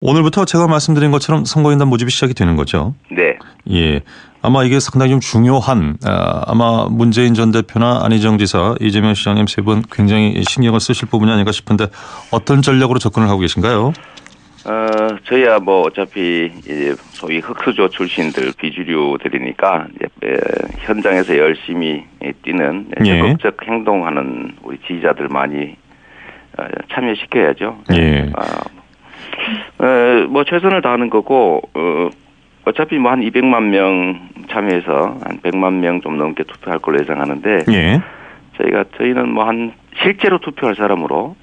오늘부터 제가 말씀드린 것처럼 선거인단 모집이 시작이 되는 거죠. 네. 예. 아마 이게 상당히 좀 중요한 아마 문재인 전 대표나 안희정 지사, 이재명 시장님 세 분 굉장히 신경을 쓰실 부분이 아닌가 싶은데 어떤 전략으로 접근을 하고 계신가요? 저희야 뭐 어차피 이제 소위 흑수저 출신들 비주류들이니까 이제 현장에서 열심히 뛰는 적극적 행동하는 우리 지지자들 많이 참여시켜야죠. 예. 뭐 최선을 다하는 거고 어차피 뭐 한 200만 명 참여해서 한 100만 명 좀 넘게 투표할 걸로 예상하는데 예. 저희는 뭐 한 실제로 투표할 사람으로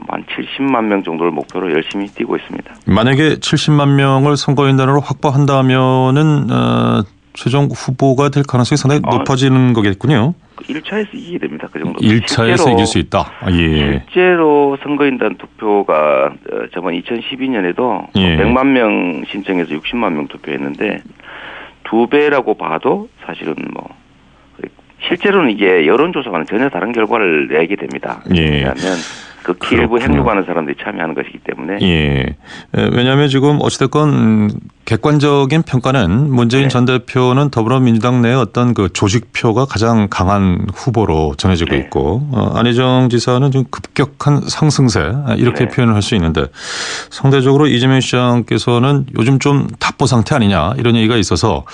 한 70만 명 정도를 목표로 열심히 뛰고 있습니다. 만약에 70만 명을 선거인단으로 확보한다면은 최종 후보가 될 가능성이 상당히 높아지는 거겠군요. 1차에서 이기게 됩니다. 그 정도. 1차에서 이길 수 있다. 예. 실제로 선거인단 투표가 저번 2012년에도 100만 명 신청해서 60만 명 투표했는데 2배라고 봐도 사실은 뭐 실제로는 이게 여론조사와는 전혀 다른 결과를 내게 됩니다. 왜냐하면 극히 일부 행동하는 사람들이 참여하는 것이기 때문에. 예. 왜냐하면 지금 어찌됐건 객관적인 평가는 문재인 전 대표는 더불어민주당 내 어떤 그 조직표가 가장 강한 후보로 전해지고 있고 안희정 지사는 좀 급격한 상승세 이렇게 표현을 할 수 있는데 상대적으로 이재명 시장께서는 요즘 좀 답보 상태 아니냐 이런 얘기가 있어서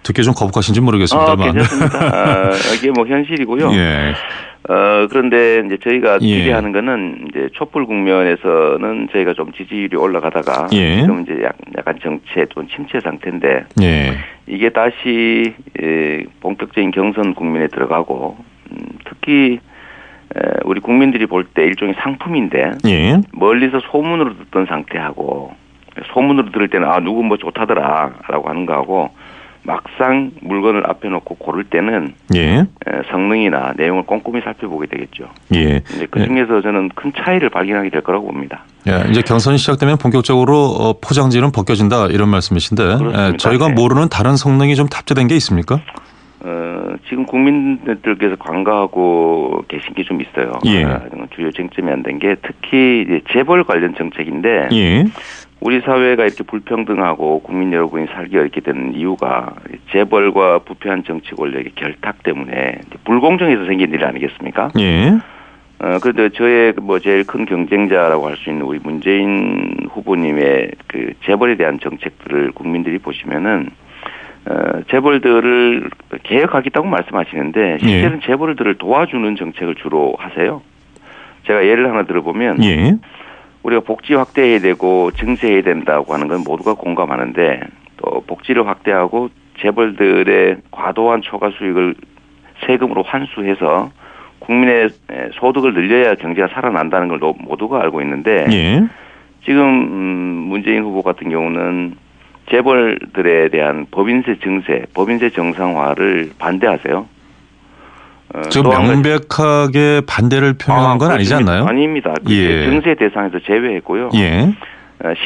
듣기 좀 거북하신지 모르겠습니다만. 괜찮습니다. 이게 뭐 현실이고요. 예. 그런데 이제 저희가 기대하는 거는 이제 촛불 국면에서는 저희가 좀 지지율이 올라가다가 지금 이제 약간 정체 좀 침체 상태인데 이게 다시 본격적인 경선 국면에 들어가고 특히 우리 국민들이 볼 때 일종의 상품인데 멀리서 소문으로 듣던 상태하고 소문으로 들을 때는 누구 뭐 좋다더라라고 하는 거하고 막상 물건을 앞에 놓고 고를 때는 성능이나 내용을 꼼꼼히 살펴보게 되겠죠. 그 중에서 저는 큰 차이를 발견하게 될 거라고 봅니다. 이제 경선이 시작되면 본격적으로 포장지는 벗겨진다 이런 말씀이신데 저희가 모르는 다른 성능이 좀 탑재된 게 있습니까? 지금 국민들께서 관가하고 계신 게 좀 있어요. 주요 쟁점이 안 된 게 특히 이제 재벌 관련 정책인데 우리 사회가 이렇게 불평등하고 국민 여러분이 살기 어렵게 되는 이유가 재벌과 부패한 정치 권력의 결탁 때문에 불공정해서 생긴 일 아니겠습니까? 그런데 저의 뭐 제일 큰 경쟁자라고 할 수 있는 우리 문재인 후보님의 그 재벌에 대한 정책들을 국민들이 보시면은 재벌들을 개혁하겠다고 말씀하시는데 실제는 재벌들을 도와주는 정책을 주로 하세요. 제가 예를 하나 들어보면 우리가 복지 확대해야 되고 증세해야 된다고 하는 건 모두가 공감하는데 또 복지를 확대하고 재벌들의 과도한 초과 수익을 세금으로 환수해서 국민의 소득을 늘려야 경제가 살아난다는 걸 모두가 알고 있는데 지금 문재인 후보 같은 경우는 재벌들에 대한 법인세 증세, 법인세 정상화를 반대하세요. 지금 명백하게 반대를 표명한 건 아니지 않나요? 아닙니다. 증세 대상에서 제외했고요.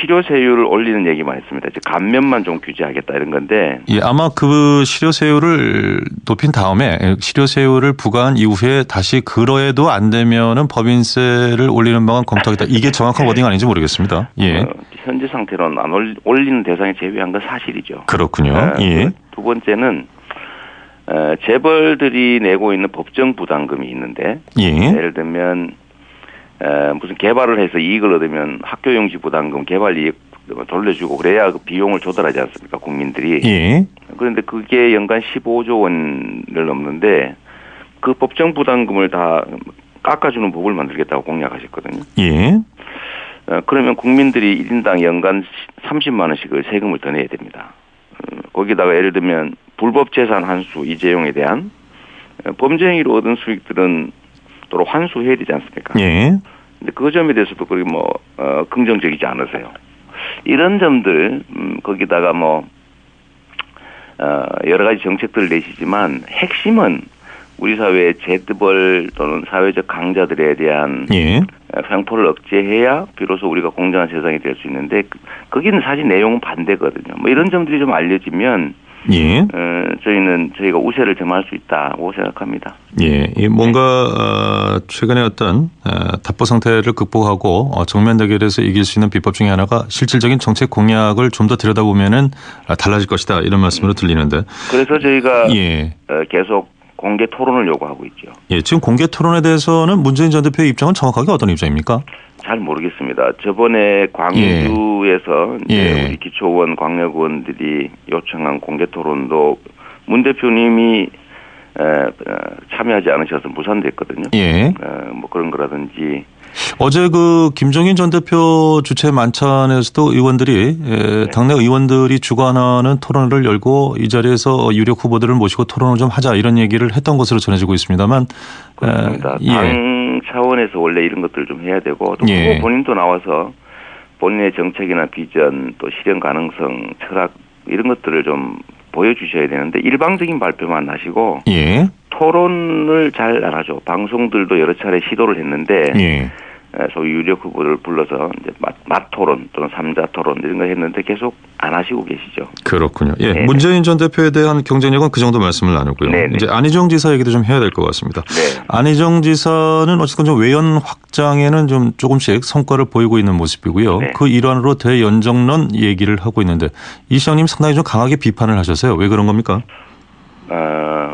실효세율을 올리는 얘기만 했습니다. 이제 감면만 좀 규제하겠다 이런 건데. 아마 그 실효세율을 높인 다음에 실효세율을 부과한 이후에 다시 그러해도 안 되면은 법인세를 올리는 방안 검토하겠다. 이게 정확한 워딩 아닌지 모르겠습니다. 현재 상태로는 안 올리는 대상에 제외한 건 사실이죠. 그렇군요. 두 번째는 재벌들이 내고 있는 법정 부담금이 있는데 예를 들면 무슨 개발을 해서 이익을 얻으면 학교용지 부담금, 개발 이익 돌려주고 그래야 그 비용을 조달하지 않습니까 국민들이. 그런데 그게 연간 15조 원을 넘는데 그 법정 부담금을 다 깎아주는 법을 만들겠다고 공약하셨거든요. 그러면 국민들이 1인당 연간 30만 원씩을 세금을 더 내야 됩니다. 거기다가 예를 들면 불법 재산 환수 이재용에 대한 범죄 행위로 얻은 수익들은 도로 환수해야 되지 않습니까? 근데 그 점에 대해서도 그렇게 뭐 긍정적이지 않으세요. 이런 점들 거기다가 뭐 여러 가지 정책들을 내시지만 핵심은 우리 사회의 재벌 또는 사회적 강자들에 대한 횡포를 억제해야 비로소 우리가 공정한 세상이 될 수 있는데 거기는 사실 내용은 반대거든요. 뭐 이런 점들이 좀 알려지면 예. 저희가 우세를 점할 수 있다고 생각합니다. 예, 뭔가 최근에 어떤 답보 상태를 극복하고 정면 대결에서 이길 수 있는 비법 중에 하나가 실질적인 정책 공약을 좀 더 들여다보면은 달라질 것이다 이런 말씀으로 들리는데. 그래서 저희가 계속 공개 토론을 요구하고 있죠. 예, 지금 공개 토론에 대해서는 문재인 전 대표의 입장은 정확하게 어떤 입장입니까? 잘 모르겠습니다. 저번에 광주에서 이제 우리 기초의원, 광역의원들이 요청한 공개 토론도 문 대표님이 참여하지 않으셔서 무산됐거든요. 예. 뭐 그런 거라든지. 어제 그 김종인 전 대표 주최 만찬에서도 의원들이 당내 의원들이 주관하는 토론을 열고 이 자리에서 유력 후보들을 모시고 토론을 좀 하자 이런 얘기를 했던 것으로 전해지고 있습니다만. 그렇습니다. 당 차원에서 원래 이런 것들을 좀 해야 되고 또 후보 본인도 나와서 본인의 정책이나 비전 또 실현 가능성, 철학 이런 것들을 좀 보여주셔야 되는데 일방적인 발표만 하시고 토론을 잘 안 하죠. 방송들도 여러 차례 시도를 했는데 소위 유력 후보를 불러서 이제 맛 토론 또는 3자 토론 이런 거 했는데 계속 안 하시고 계시죠. 그렇군요. 예, 네네. 문재인 전 대표에 대한 경쟁력은 그 정도 말씀을 나누고요. 네네. 이제 안희정 지사 얘기도 좀 해야 될 것 같습니다. 네. 안희정 지사는 어쨌든 좀 외연 확장에는 좀 조금씩 성과를 보이고 있는 모습이고요. 네. 그 일환으로 대연정론 얘기를 하고 있는데 이 시장님 상당히 좀 강하게 비판을 하셨어요. 왜 그런 겁니까?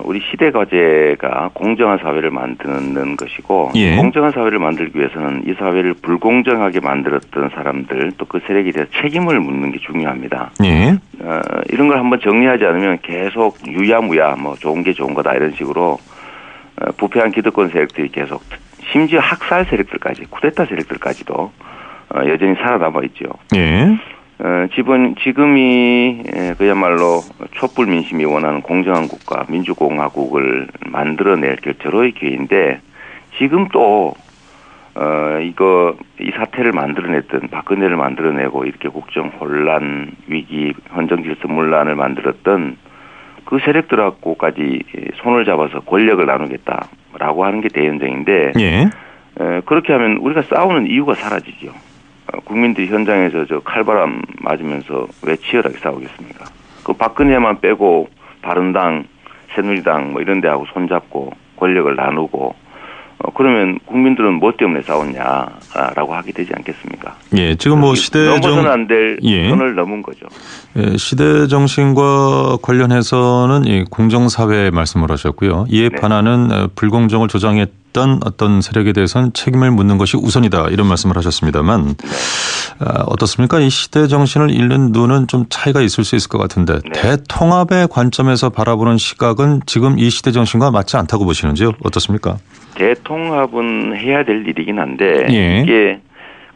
우리 시대 과제가 공정한 사회를 만드는 것이고 공정한 사회를 만들기 위해서는 이 사회를 불공정하게 만들었던 사람들 또 그 세력에 대해서 책임을 묻는 게 중요합니다. 이런 걸 한번 정리하지 않으면 계속 유야무야 뭐 좋은 게 좋은 거다 이런 식으로 부패한 기득권 세력들이 계속 심지어 학살 세력들까지 쿠데타 세력들까지도 여전히 살아남아 있죠. 지금이 그야말로 촛불 민심이 원하는 공정한 국가, 민주공화국을 만들어낼 절호의 기회인데 지금 또 이 사태를 만들어냈던 박근혜를 만들어내고 이렇게 국정 혼란, 위기, 헌정질서 문란을 만들었던 그 세력들하고까지 손을 잡아서 권력을 나누겠다라고 하는 게 대연정인데 그렇게 하면 우리가 싸우는 이유가 사라지죠. 국민들이 현장에서 저 칼바람 맞으면서 왜 치열하게 싸우겠습니까? 그 박근혜만 빼고 바른당, 새누리당 뭐 이런 데하고 손잡고 권력을 나누고 그러면 국민들은 뭐 때문에 싸웠냐라고 하게 되지 않겠습니까? 예, 지금 뭐 넘어서는 안 될 선을 넘은 거죠. 예, 시대 정신과 관련해서는 이 공정사회 말씀을 하셨고요. 이에 반하는 불공정을 조장했던 어떤 세력에 대해서는 책임을 묻는 것이 우선이다 이런 말씀을 하셨습니다만 어떻습니까? 이 시대 정신을 읽는 눈은 좀 차이가 있을 수 있을 것 같은데 대통합의 관점에서 바라보는 시각은 지금 이 시대 정신과 맞지 않다고 보시는지요? 어떻습니까? 대통합은 해야 될 일이긴 한데 이게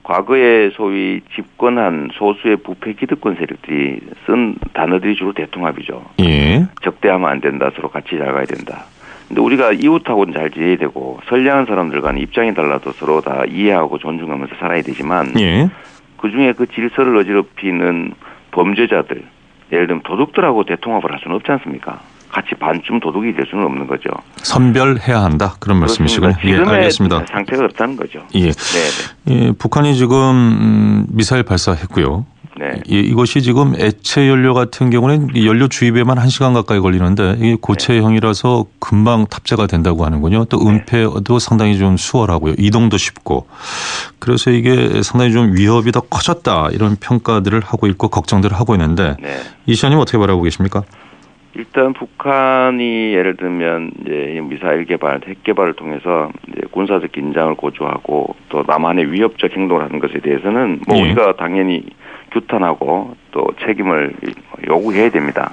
과거에 소위 집권한 소수의 부패 기득권 세력들이 쓴 단어들이 주로 대통합이죠. 적대하면 안 된다. 서로 같이 잘 가야 된다. 근데 우리가 이웃하고는 잘 지내야 되고 선량한 사람들과는 입장이 달라도 서로 다 이해하고 존중하면서 살아야 되지만 그중에 그 질서를 어지럽히는 범죄자들 예를 들면 도둑들하고 대통합을 할 수는 없지 않습니까? 같이 반쯤 도둑이 될 수는 없는 거죠. 선별해야 한다 그런 말씀이시군요. 지금의 알겠습니다. 상태가 그렇다는 거죠. 북한이 지금 미사일 발사했고요. 이것이 지금 액체 연료 같은 경우는 연료 주입에만 1시간 가까이 걸리는데 이게 고체형이라서 금방 탑재가 된다고 하는군요. 또 은폐도 상당히 좀 수월하고요. 이동도 쉽고. 그래서 이게 상당히 좀 위협이 더 커졌다 이런 평가들을 하고 있고 걱정들을 하고 있는데 이 시장님 어떻게 바라보고 계십니까? 일단 북한이 예를 들면 이제 미사일 개발, 핵 개발을 통해서 이제 군사적 긴장을 고조하고 또 남한의 위협적 행동을 하는 것에 대해서는 뭐 우리가 당연히 규탄하고 또 책임을 요구해야 됩니다.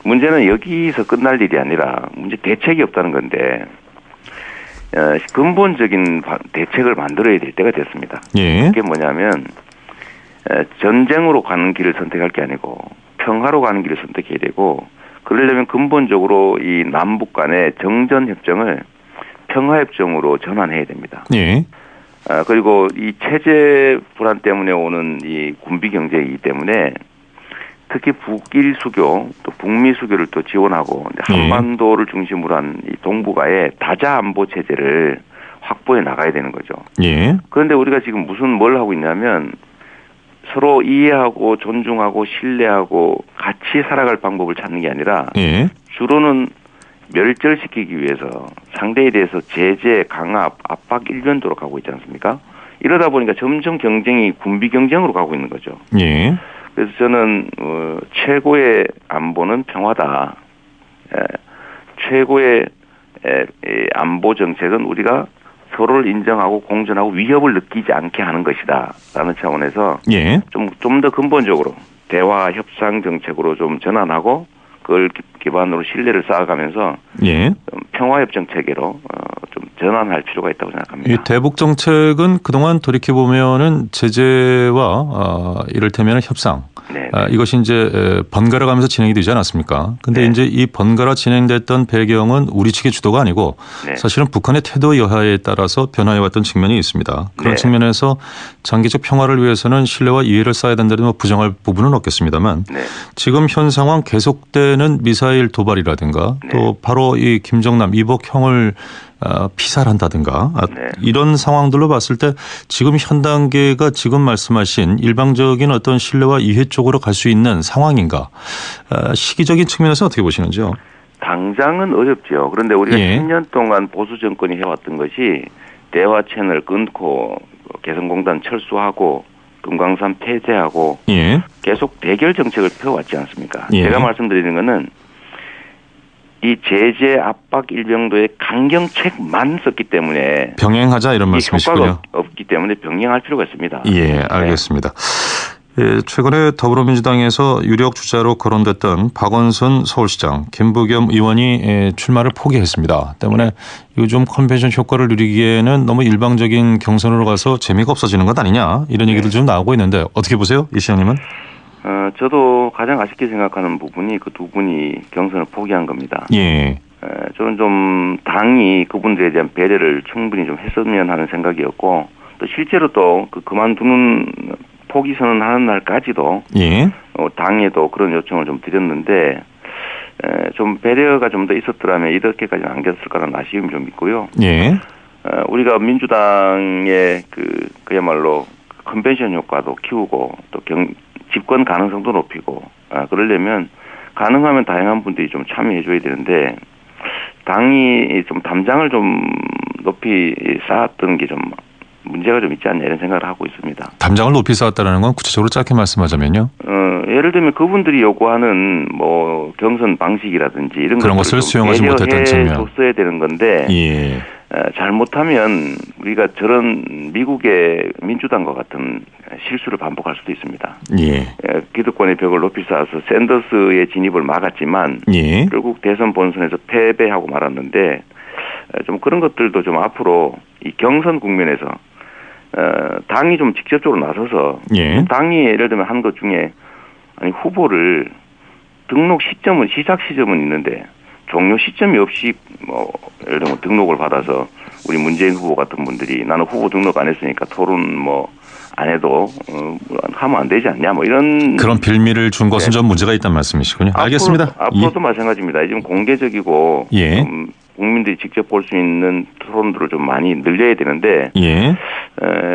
문제는 여기서 끝날 일이 아니라 문제 대책이 없다는 건데 근본적인 대책을 만들어야 될 때가 됐습니다. 그게 뭐냐면 전쟁으로 가는 길을 선택할 게 아니고 평화로 가는 길을 선택해야 되고 그러려면 근본적으로 이 남북 간의 정전협정을 평화협정으로 전환해야 됩니다. 그리고 이 체제 불안 때문에 오는 이 군비 경제이기 때문에 특히 북일 수교 또 북미 수교를 또 지원하고 한반도를 중심으로 한 이 동북아의 다자 안보 체제를 확보해 나가야 되는 거죠. 그런데 우리가 지금 뭘 하고 있냐면 서로 이해하고 존중하고 신뢰하고 같이 살아갈 방법을 찾는 게 아니라 예. 주로는 멸절시키기 위해서 상대에 대해서 제재, 강압, 압박 일변도로 가고 있지 않습니까? 이러다 보니까 점점 경쟁이 군비 경쟁으로 가고 있는 거죠. 예. 그래서 저는 최고의 안보는 평화다. 최고의 안보 정책은 우리가 서로를 인정하고 공존하고 위협을 느끼지 않게 하는 것이다. 라는 차원에서 예. 좀 더 근본적으로 대화 협상 정책으로 좀 전환하고 그걸 기반으로 신뢰를 쌓아가면서 예. 평화협정 체계로 좀 전환할 필요가 있다고 생각합니다. 이 대북 정책은 그동안 돌이켜 보면은 제재와 이를테면 협상 이것이 이제 번갈아 가면서 진행이 되지 않았습니까? 근데 네. 이제 이 번갈아 진행됐던 배경은 우리 측의 주도가 아니고 네. 사실은 북한의 태도 여하에 따라서 변화해 왔던 측면이 있습니다. 그런 네. 측면에서 장기적 평화를 위해서는 신뢰와 이해를 쌓아야 된다는 부정할 부분은 없겠습니다만 네. 지금 현 상황 계속되는 미사일 도발이라든가 네. 또 바로 이 김정남 이복형을 피살한다든가 네. 이런 상황들로 봤을 때 지금 현 단계가 지금 말씀하신 일방적인 어떤 신뢰와 이해 쪽으로 갈 수 있는 상황인가? 시기적인 측면에서 어떻게 보시는지요? 당장은 어렵죠. 그런데 우리가 예. 10년 동안 보수 정권이 해왔던 것이 대화 채널 끊고 개성공단 철수하고 금강산 폐쇄하고 예. 계속 대결 정책을 펴왔지 않습니까? 예. 제가 말씀드리는 것은 이 제재 압박 일병도의 강경책만 썼기 때문에 병행하자 이런 말씀이시군요. 효과가 없기 때문에 병행할 필요가 있습니다. 예, 알겠습니다. 예, 최근에 더불어민주당에서 유력 주자로 거론됐던 박원순 서울시장, 김부겸 의원이 출마를 포기했습니다. 때문에 요즘 컨벤션 효과를 누리기에는 너무 일방적인 경선으로 가서 재미가 없어지는 것 아니냐 이런 얘기들 좀 나오고 있는데 어떻게 보세요, 이 시장님은? 저도 가장 아쉽게 생각하는 부분이 그 두 분이 경선을 포기한 겁니다. 예. 저는 좀 당이 그분들에 대한 배려를 충분히 좀 했으면 하는 생각이었고 또 실제로 또 그 그만두는 포기 선언하는 날까지도 예. 당에도 그런 요청을 좀 드렸는데 좀 배려가 좀 더 있었더라면 이렇게까지는 안 됐을까라는 아쉬움이 좀 있고요. 예. 우리가 민주당의 그야말로 컨벤션 효과도 키우고 또 집권 가능성도 높이고 그러려면 가능하면 다양한 분들이 좀 참여해줘야 되는데 당이 좀 담장을 좀 높이 쌓았던 게 좀 문제가 좀 있지 않냐 이런 생각을 하고 있습니다. 담장을 높이 쌓았다는 건 구체적으로 짧게 말씀하자면요. 예를 들면 그분들이 요구하는 뭐 경선 방식이라든지 이런 그런 것을 수용하지 못했다는 측면. 써야 되는 건데 예. 잘못하면 우리가 저런 미국의 민주당과 같은 실수를 반복할 수도 있습니다. 예. 기득권의 벽을 높이 쌓아서 샌더스의 진입을 막았지만 예. 결국 대선 본선에서 패배하고 말았는데 좀 그런 것들도 좀 앞으로 이 경선 국면에서 당이 좀 직접적으로 나서서 예. 당이 예를 들면 한 것 중에 아니 후보를 등록 시점은 시작 시점은 있는데 종료 시점이 없이 뭐 예를 들면 등록을 받아서 우리 문재인 후보 같은 분들이 나는 후보 등록 안 했으니까 토론 뭐 안 해도 하면 안 되지 않냐 뭐 이런 그런 빌미를 준 것은 좀 문제가 있다는 말씀이시군요. 알겠습니다. 앞으로도 마찬가지입니다. 지금 공개적이고 예. 좀 국민들이 직접 볼 수 있는 토론들을 좀 많이 늘려야 되는데 예.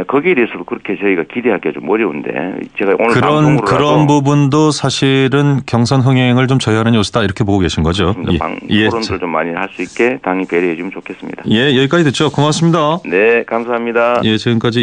거기에 대해서도 그렇게 저희가 기대하기가 좀 어려운데 제가 오늘 그런 부분도 사실은 경선 흥행을 좀 저해하는 요소다 이렇게 보고 계신 거죠. 토론들 좀 많이 할 수 있게 당이 배려해 주면 좋겠습니다. 예, 여기까지 듣죠. 고맙습니다. 네, 감사합니다. 예, 지금까지